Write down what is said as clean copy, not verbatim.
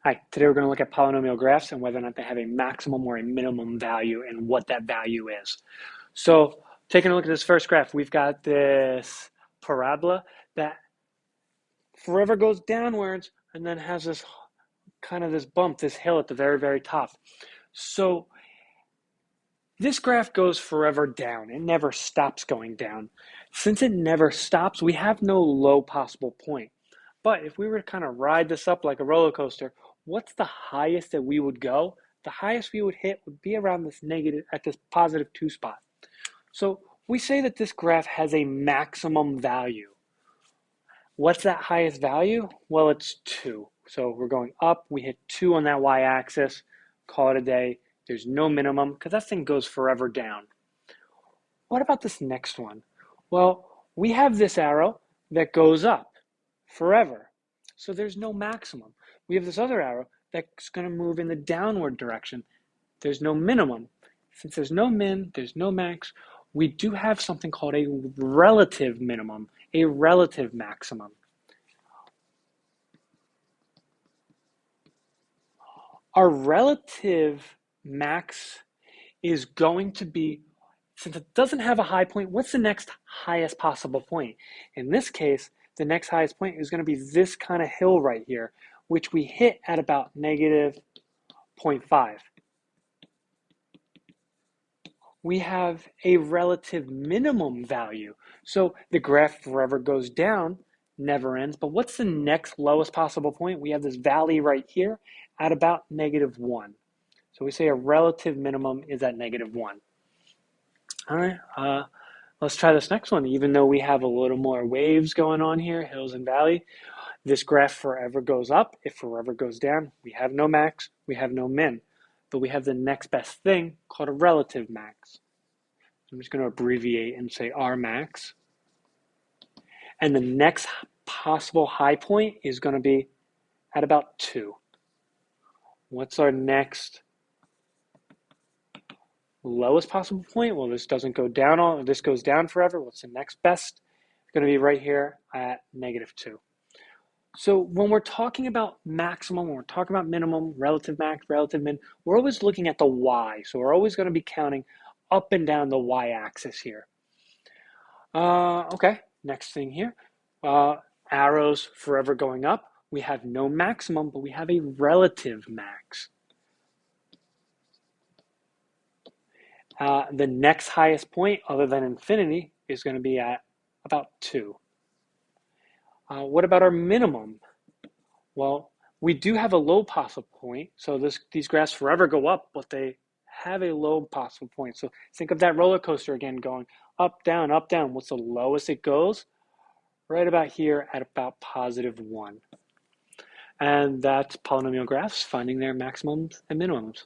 Hi, today we're going to look at polynomial graphs and whether or not they have a maximum or a minimum value and what that value is. So taking a look at this first graph, we've got this parabola that forever goes downwards and then has this kind of this bump, this hill at the very, very top. So this graph goes forever down. It never stops going down. Since it never stops, we have no low possible point. But if we were to kind of ride this up like a roller coaster, what's the highest that we would go? The highest we would hit would be around this negative, at this positive 2 spot. So we say that this graph has a maximum value. What's that highest value? Well, it's 2. So we're going up, we hit 2 on that y-axis, call it a day. There's no minimum because that thing goes forever down. What about this next one? Well, we have this arrow that goes up forever. So there's no maximum. We have this other arrow that's going to move in the downward direction. There's no minimum. Since there's no min, there's no max, we do have something called a relative minimum, a relative maximum. Our relative max is going to be, since it doesn't have a high point, what's the next highest possible point? In this case, the next highest point is going to be this kind of hill right here, which we hit at about negative 0.5. We have a relative minimum value. So the graph forever goes down, never ends, but what's the next lowest possible point? We have this valley right here at about negative 1. So we say a relative minimum is at negative 1. All right, let's try this next one. Even though we have a little more waves going on here, hills and valley, this graph forever goes up. It forever goes down. We have no max, we have no min, but we have the next best thing called a relative max. I'm just going to abbreviate and say R max. And the next possible high point is going to be at about 2. What's our next lowest possible point? Well, this doesn't go down, this goes down forever. What's the next best? It's going to be right here at negative 2. So when we're talking about maximum, when we're talking about minimum, relative max, relative min, we're always looking at the y. So we're always going to be counting up and down the y-axis here. Okay, next thing here. Arrows forever going up. We have no maximum, but we have a relative max. The next highest point, other than infinity, is going to be at about 2. What about our minimum? Well, we do have a low possible point. So these graphs forever go up, but they have a low possible point. So think of that roller coaster again, going up, down, up, down. What's the lowest it goes? Right about here at about positive 1. And that's polynomial graphs, finding their maximums and minimums.